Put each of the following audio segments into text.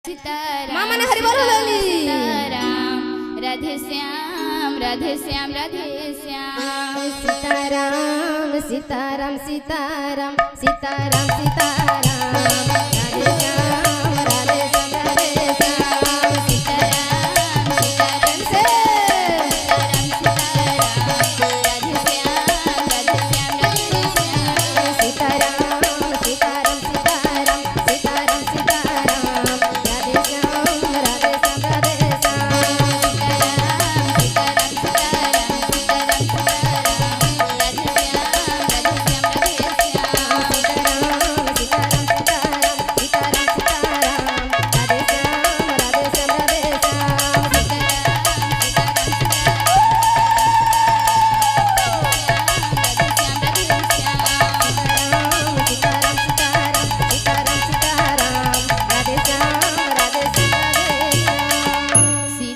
सीताराम मामा ने हरि बोलो लली। सीताराम राधे श्याम राधे श्याम राधे श्याम। सीताराम सीताराम सीताराम सीताराम सीताराम राधे श्याम राधे श्याम राधे श्याम। सीताराम सीताराम से सीताराम राधे श्याम राधे श्याम राधे श्याम। सीताराम सीताराम सीताराम सीताराम सीताराम राधे श्याम राधे श्याम राधे श्याम। राधे श्याम राधे श्याम राधे श्याम।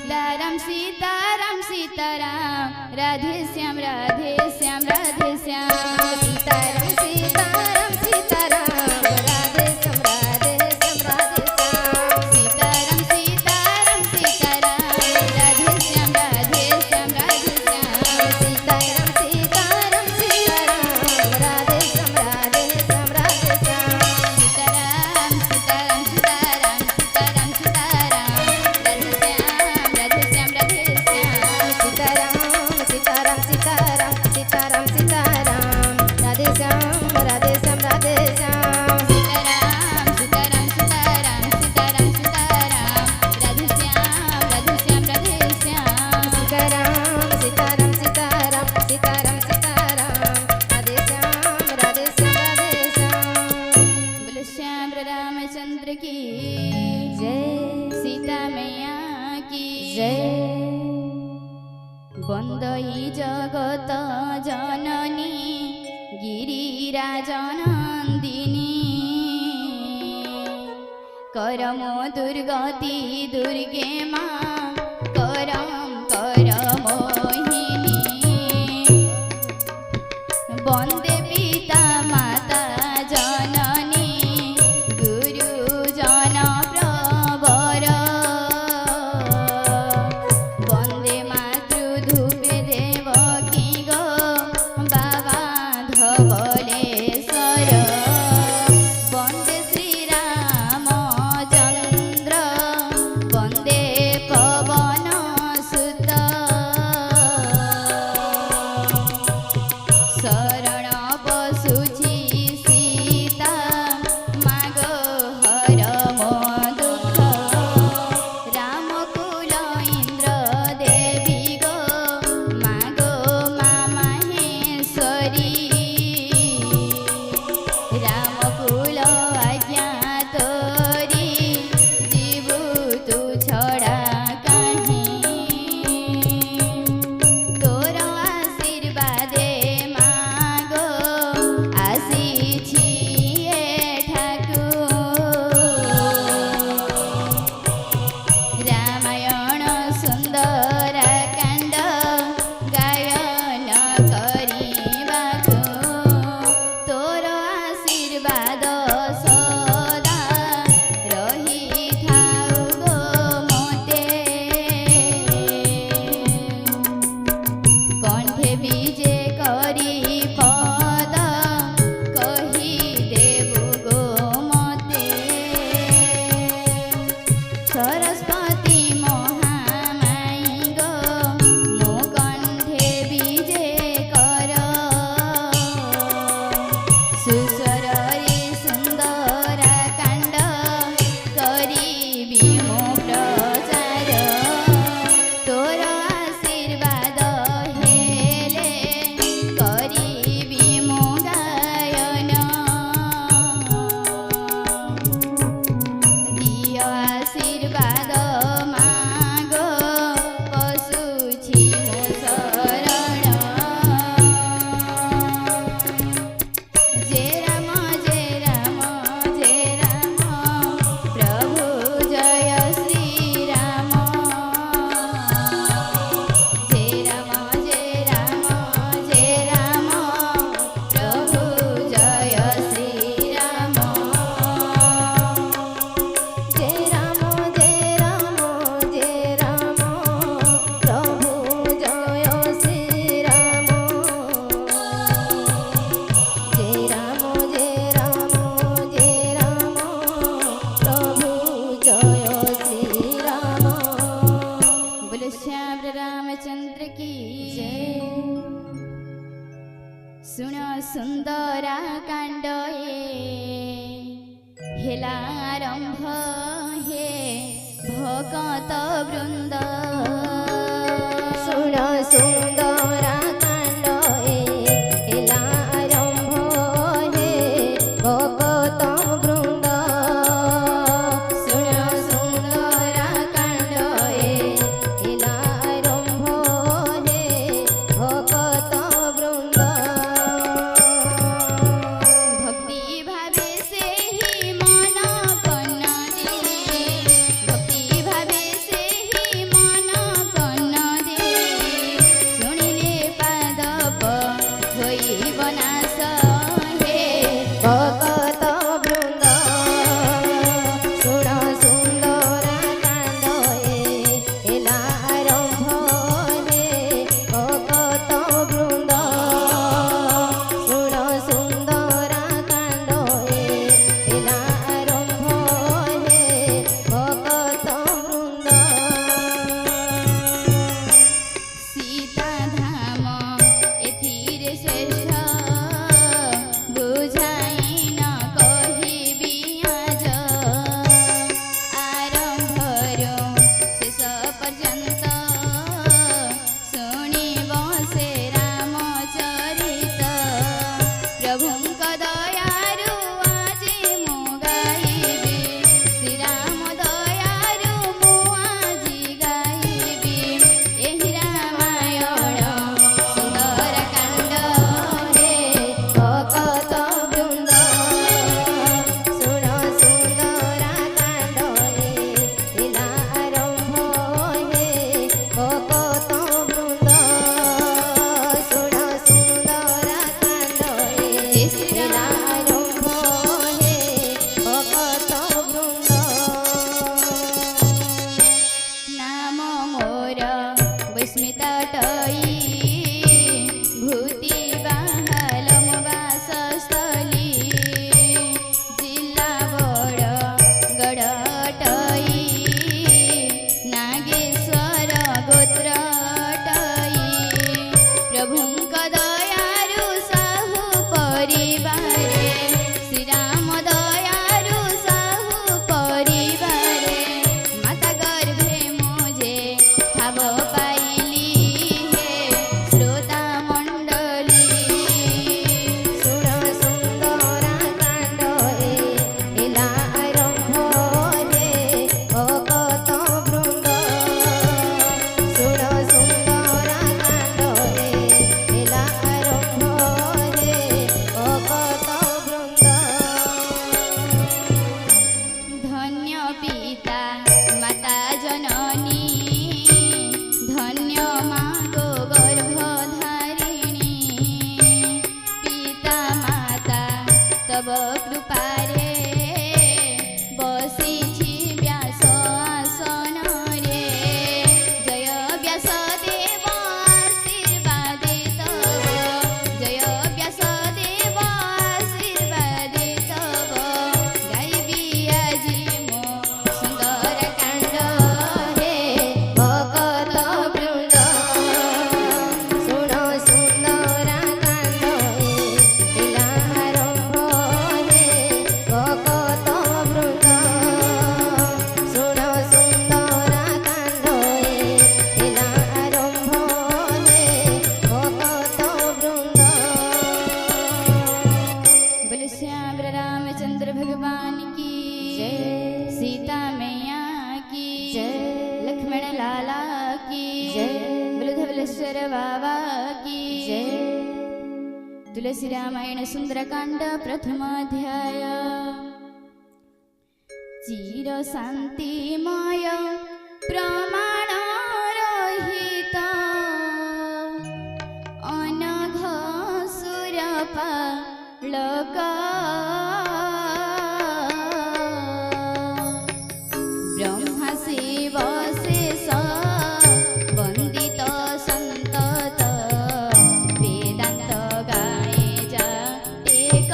सीताराम सीताराम सीताराम राधे श्याम राधे श्याम राधे श्याम। सीताराम सीताराम सीताराम राधे श्याम राधे श्याम राधे श्याम। सीताराम सीताराम सीताराम राधे श्याम राधे श्याम राधे श्याम। सीताराम सीताराम सीताराम सीताराम सीताराम राधे श्याम राधे श्याम राधे श्याम। सीताराम सीताराम सीताराम सीताराम सीताराम राधे श्याम राधे श्याम राधे श्याम। सीताराम सीताराम सीताराम सीताराम सीताराम राधे श्याम राधे श्याम राधे श्याम। सीताराम सीताराम सीताराम सीताराम सीताराम राधे श्याम राधे श्याम राधे श्याम। बोलो श्याम रामचंद्र की जय सीता मैया की जय। बंदई जगत जननी गिरिराजनंदिनी करमो दुर्गति दुर्गे माँ करम कर मोहिनी। वंदे पिता माता जननी गुरुजन प्रवर वंदे मातृधूपे देवकी गो बाबा धवलेश्वर। वंदे श्रीरामचंद्र वंदे पवन सुत। शरण बसुची सीता मागो हर मो दुख। रामकुल इंद्र देवी गो मागो मा माहेश्वरी। रामकुल आज्ञा तोरी जीवु तू छड़ा कहीं। तोर आशीर्वादे मागो आसीछि एठाकु। रामायण सुंदर कांड गायन करिबाकु। तोर आशीर्वाद सदा रही थाउ गो मोते। कंठे बीजे करी पद कही देबु गो मते। सरस्वती महामाई गो मो कंठे बीजे कर। सुस्वररे सुंदर कांड करिबि मो प्रचार। तोर आशीर्वाद हेले करिबि मो गायन। दिय आशीर्वाद टई नागेश्वर गोत्र टई प्रभुଙ୍କ दयारु साहु परिवारे श्रीराम दयारु साहु परिवारे माता गर्भे मुझे ठाव पाइली हे श्रोता मंडली सुर सुंदरा कांड एला आरंभ रे भगत वृंद सुर सुंदरा कांड एला आरंभ रे भगत वृंद धन्य पिता माता जननी धन्य माँ गो गर्भधारिणी पिता माता तब कृपारे बसिछि व्यास आसन रे जय व्यास देव आशीर्वादे तब जय व्यास देव आशीर्वादे तब गाइबी आजी मो सुंदर कांड हे भगत वृंद सुर सुंदरा कांड एला आरंभ रे भगत वृंद सुर सुंदरा कांड एला आरंभ रे भगत वृंद बोले श्याम रामचंद्र भगवान की जय। सीता मैया की जय। लक्ष्मण लाला की जय। बोले धवलेश्वर बाबा की जय। तुलसी रामायण सुंदरकांड प्रथम अध्याय चिर शांतिमय प्रमाण रहित अनघ सुरपालक ब्रह्मा शिव शेष वंदित संतत वेदांत गाए जा एक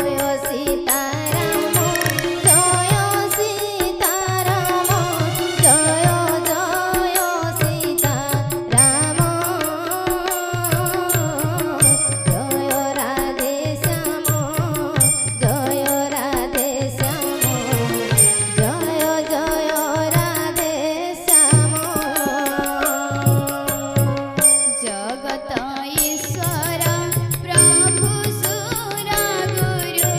जय सीताराम जय सीताराम जय जय सीताराम जय राधे श्याम जय राधे श्याम जय जय राधे श्याम जगत ईश्वर प्रभु सुर गुरु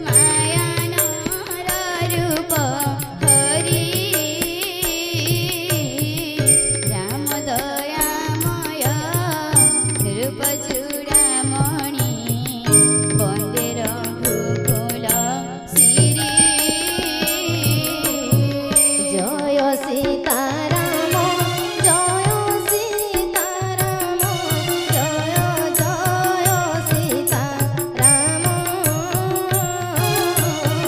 मायानर रूप हरि राम दयामय रूप चूड़ामणि वन्दे रघुकुल श्री जय सीताराम जय सीताराम जय जय सीताराम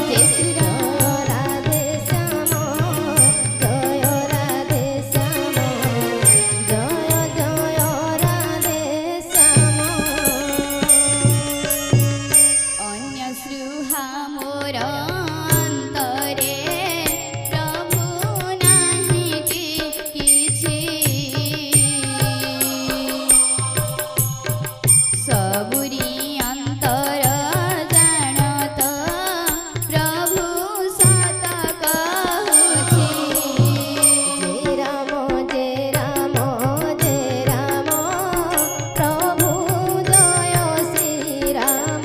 जय श्री राम राधे श्याम जय राधे श्याम जय जय राधे श्याम अन्य श्रुहा मोर अंतरे प्रभु नाही किछि सबुरी अंतर जानत प्रभु सत कहूछि जय राम प्रभु जय श्री राम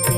जय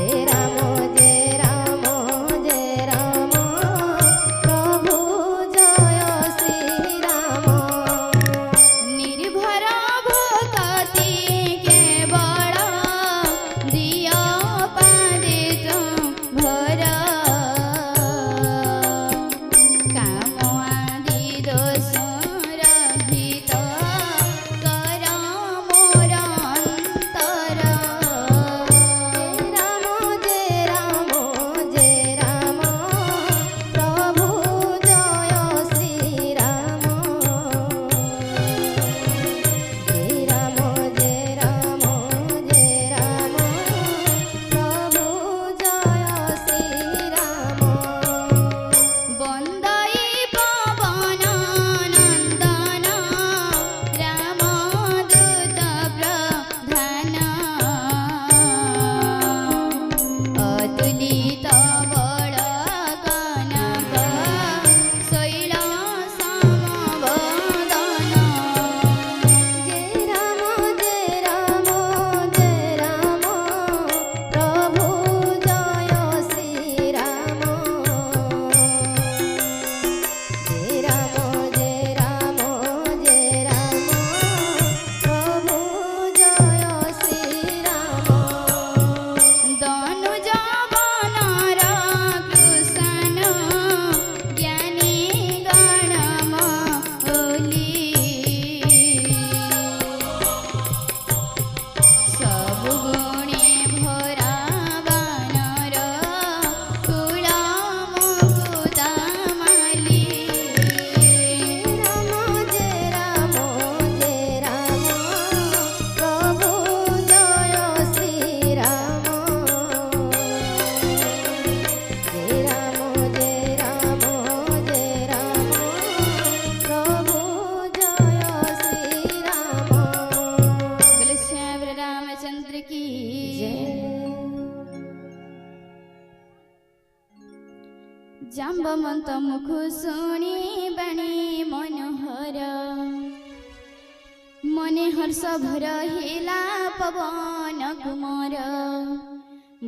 ଜାମ୍ବମନ୍ତ ମୁଖ ଶୁଣି ବାଣୀ ମନୋହର ମନେ ହର୍ଷ ଭର ହେଲା ପବନ କୁମର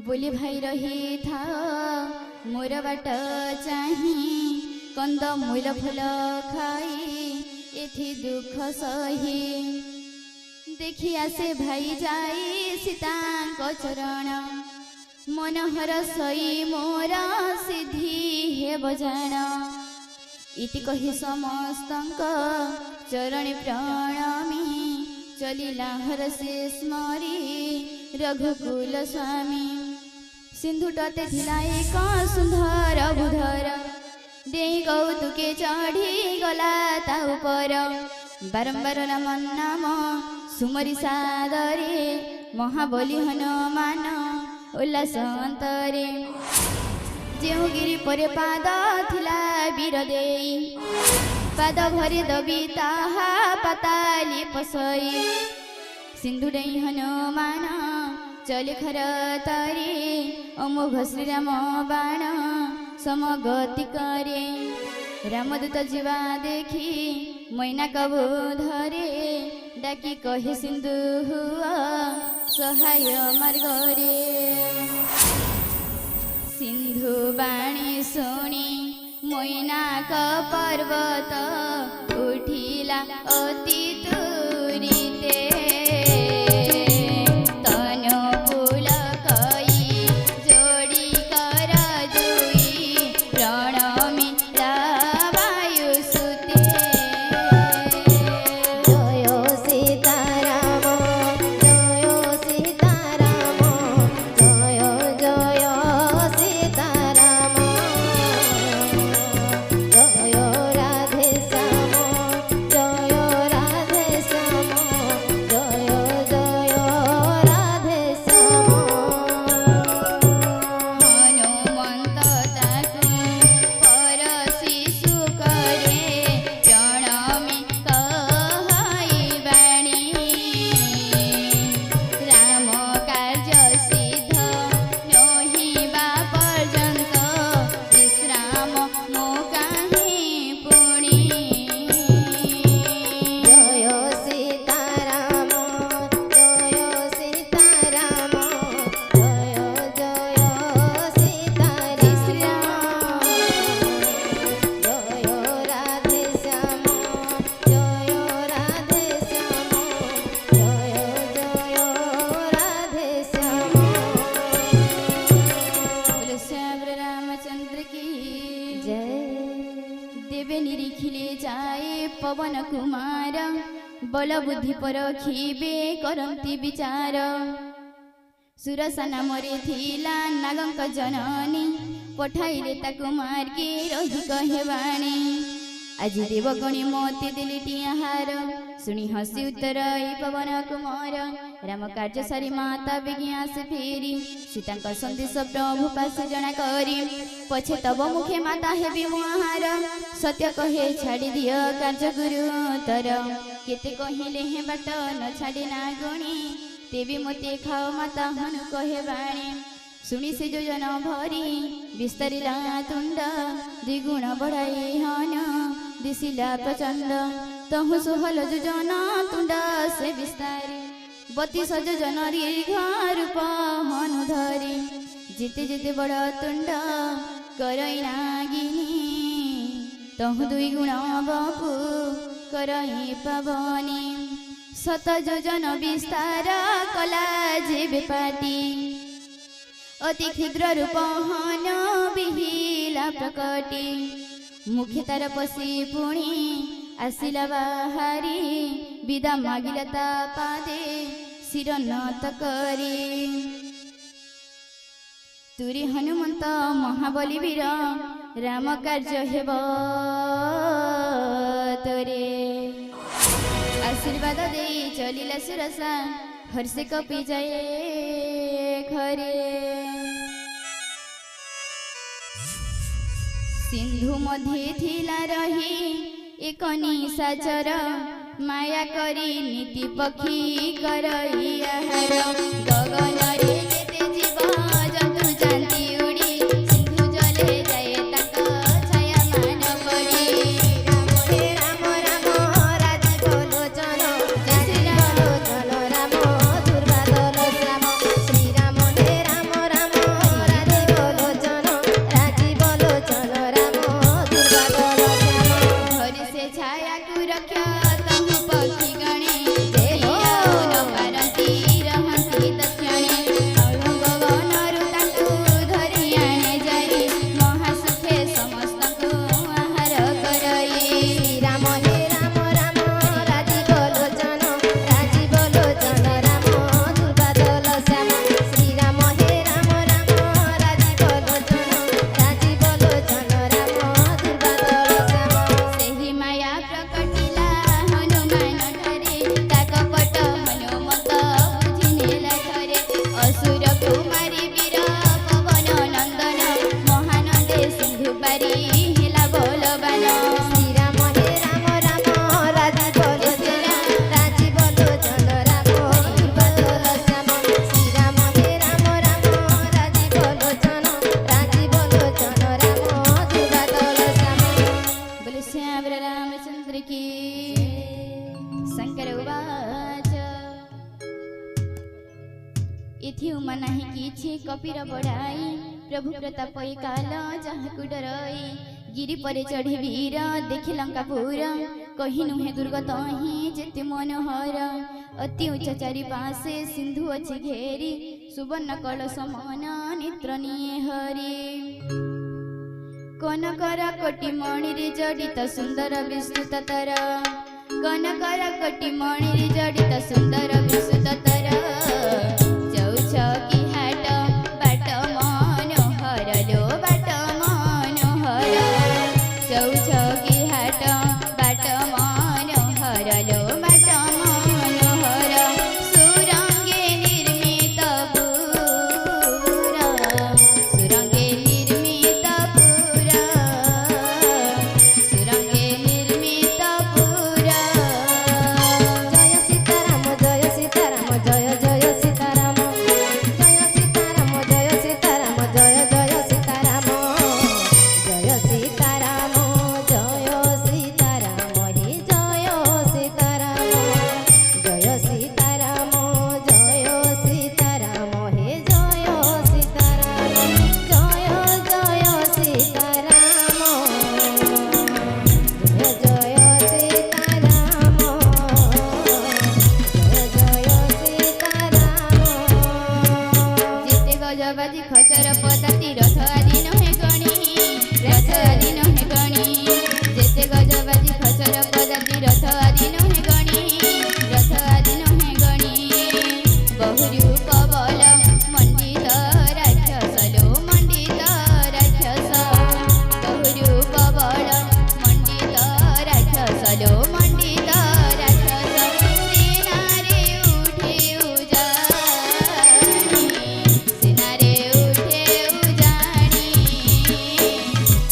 ବୋଲି ଭାଇ ରହିଥା ମୋର ବାଟ ଚାହିଁ କନ୍ଦ ମୂଳ ଫୁଲ ଖାଇ ଏଠି ଦୁଃଖ ସହି ଦେଖି ଆସେ ଭାଇ ଯାଇ ସୀତାଙ୍କ ଚରଣ ମନୋହର ସଇ ମୋର ସିଦ୍ଧି ହେବ ଜାଣ ଇତି କହି ସମସ୍ତଙ୍କ ଚରଣୀ ପ୍ରଣମୀ ଚଲିଲା ହରଷେ ସ୍ମରି ରଘୁକୁଲ ସ୍ୱାମୀ ସିନ୍ଧୁଟତେ ଥିଲା ଏକ ସୁନ୍ଦର ବୁଧର ଦେଇ କୌତୁକେ ଚଢ଼ି ଗଲା ତା ଉପର ବାରମ୍ବାର ରାମ ନାମ ସୁମରି ସାଦରେ ମହାବଲି ହନୁମାନ ଉଲ୍ଲାସ ଅନ୍ତରେ ଯେଉଁ ଗିରି ପରେ ପାଦ ଥିଲା ବୀର ଦେଇ ପାଦ ଭରି ଦବି ତାହା ପାତାଲି ପଶଇ ସିନ୍ଧୁ ଡେଇଁ ହନୁମାନ ଚଲେ ଖର ତରେ ଅମୋଘ ଶ୍ରୀରାମ ବାଣ ସମଗତି କରେ ରାମଦୂତ ଯିବା ଦେଖି ମୈନା କବୁ ଧରେ ଡାକି କହେ ସିନ୍ଧୁ ହୁଅ ସହାୟ ମାର୍ଗରେ ସିନ୍ଧୁ ବାଣୀ ଶୁଣି ମୈନାକ ପର୍ବତ ଉଠିଲା ଅତି ତୁରିତେ ତନୁ ପୁଲକଇ ଯୋଡ଼ି କର ଦୁଇ ପ୍ରଣମୀ ବାୟୁ ସୁତେ ଜୟ ସୀତାରାମ ଜୟ ସୀତାରାମ ଜୟ ଜୟ ସୀତାରାମ ଜୟ ରାଧେ ଶ୍ୟାମ ଜୟ ରାଧେ ଶ୍ୟାମ ଜୟ ଜୟ ରାଧେ ଶ୍ୟାମ ହନୁମନ୍ତ ତାକୁ ପରଶି ସୁକରେ ପ୍ରଣମୀ କହାଇ ବାଣୀ ରାମ କାର୍ଯ୍ୟ ସିଦ୍ଧ ନୋହିବା ପର୍ଯ୍ୟନ୍ତ ବିଶ୍ରାମ ମୋ କାହିଁ ପୁଣି ଜୟ ସୀତାରାମ ଜୟ ସୀତାରାମ ଜୟ ଜୟ ସୀତାରାମ ଜୟ ରାଧେ ଶ୍ୟାମ ଜୟ ରାଧେ ଶ୍ୟାମ ଜୟ ଜୟ ରାଧେ ଶ୍ୟାମ बोलो श्याम रामचंद्र की जय देवे निरीखिले जाए पवन कुमार बल बुद्धि परखिबे करंती विचार सुरसा नामरे थिला नागंक जननी पठाइले ताकु मार्गे रही कहेवाणी आज देवगणी मोती दिली टियाहार सुनी हसी उत्तर पवन कुमार राम कार्य सारी माता बेगिया से फेरी सीता संदेश प्रभु पास जना करी पछे तब मुखे माता हेबी मुहार सत्य कहे छाड़ी दिय कार्य गुरु तर केते कहिले हे बाट न छाड़ी ना गुणी तेबी मते खाओ माता हनु कहे बाणी सुनी से योजन भरी विस्तारिला तुंड द्विगुण बढ़ाई हन दिसिला प्रचंड तहु सुहल योजन तुंड से विस्तारी 32 योजन दीर्घ रूप हनु धरी जिते जिते बड़ तुंड करई नागिनी तहु द्विगुण बपु करई पवनी शत योजन विस्तार कला जेबे पाटी अति क्षुद्र रूप हन बिहिला प्रकटी मुखे तार पशि पुणी आसिला बाहारी विदा मागिला ता पादे शिर नत करी तुरी हनुमंत महाबली वीर राम कार्य हेब तोरे आशीर्वाद दे चलिला सुरसा हर्षे कपि जाए घरे सिंधु मध्य थिला रही एक निशाचर माया करी नीति पक्षी करई आहार गगन रे जेते जीव जंतु जाती उड़ी सिंधु जले जाए ताक पढ़ाई प्रभु प्रताप काल जहाँ डरई गिरी पर चढ़ी वीर देखि लंकापुर कही नुहे दुर्गत ही जेते मनोहर अति उच्च चारि पासे सिंधु अच्छी घेरी सुवर्ण कलश मन नेत्र निये हरि कनकर कोटि मणि जड़ित सुंदर विस्तृत तर कनकर कोटि मणि जड़ित सुंदर विस्तृत तर चौछकी हाट बाट मनोहर लो बाट मनोहर चौछकी हाट बाट मनोहर लो बाट मनोहर सुरंगे निर्मित पुरा सुरंगे निर्मित पुरा सुरंगे निर्मित पुरा जय सीताराम जय सीताराम जय जय सीताराम जय सीताराम जय सीताराम जय जय सीताराम जय सीताराम जय सीताराम हे जय सीताराम जय सीताराम जय सीताराम हे जय सीताराम जय जय सीताराम जय जय सीताराम जिते गजबाजी खचर पदाति रथ आदि नहे गणी रथ आदि नहे गणी जिते गजबाजी खचर पदाति रथ आदि नहे गणी रथ आदि नहे गणी बहुरूप बल मंडित राक्षस लो मंडित राक्षस बहुरूप बल मंडित राक्षस लो मंडित राक्षस सेनारे उठे उजानी सेनारे उठे उजानी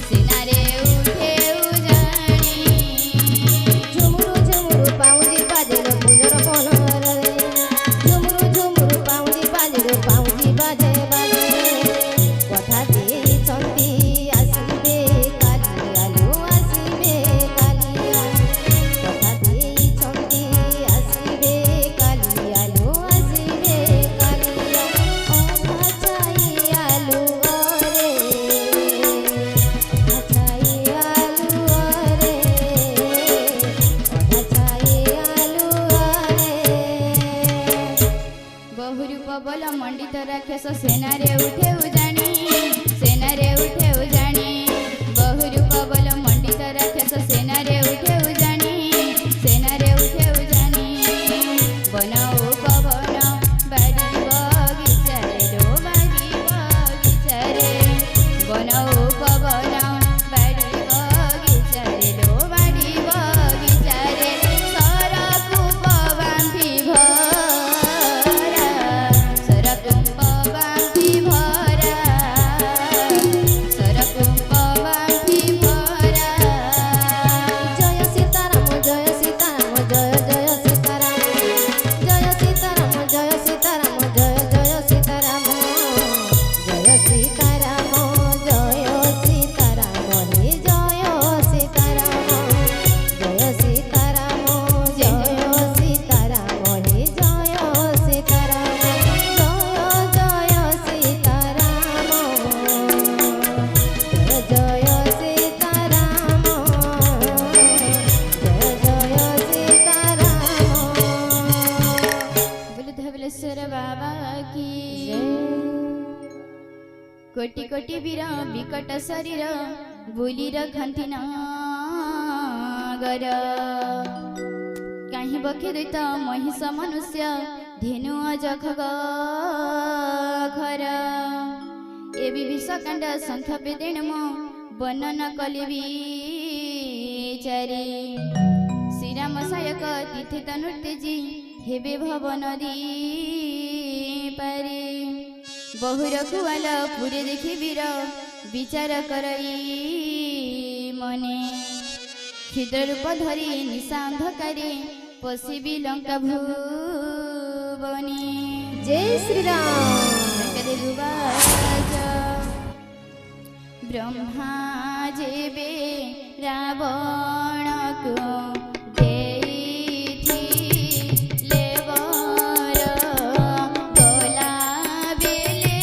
सेनारे उठे उजानी झुमुरु झुमुरु पाउजी बाजेलो फुलर बनरे झुमुरु झुमुरु पाउजी बाजेलो पाउजी बाजे बाजे कथा देइछन्ति आसिबे काली आलु आसिबे काली कथा देइछन्ति आसिबे काली आलु आसिबे काली अधा छाई आलु अरे अधा छाई आलु अरे अधा छाई आलु अरे बहुरूप बल मंडित राक्षस सेनारे उठे उजानी सेनारे उठे उजानी बहुरूप बल मंडित राक्षस सेनारे उठे उजानी सेनारे उठे उजानी वन उपवन बाड़ी बगीचारे लो बाड़ी बगीचारे वन उपवन बाड़ी बगीचारे लो बाड़ी बगीचारे सरकूप बांधी भरा सरकूप बांधी भरा सरकूप बांधी भरा जय सीताराम जय सीताराम जय जय सीताराम जय सीताराम जय सीताराम जय जय सीताराम जय सीताराम जय सीताराम हे जय सीताराम जय सीताराम जय सीताराम हे जय सीताराम जय जय सीताराम जय जय सीताराम जय जय सीताराम बोलो धवलेश्वर बाबा की कोटि कोटि वीर विकट शरीर बोली रखती नागर कहीं बखे दैत महिष मनुष्य धेनु अजख घर ए विभीषकाण्ड संख्या पेदेण म वर्णन कले विचारी श्रीराम सायक तिथि तनुर्तेजी हेबे भव नदी पारी बहुर कुआल पुरे देखि वीर विचार करई मने क्षुद्र रूप धरी निशा अंधकारे पशिबी लंका भुवने जय श्री राम वेंकटेशवाच ब्रह्मा जेबे रावण को लेवर गला बेले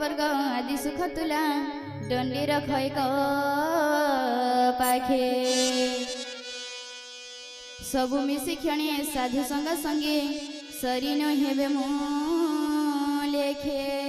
वर्ग आदि सुख तुला दंडी रख एक पाखे सबु मिसी क्षणे साधु संग संगे सरी न हेबे मु लेखे।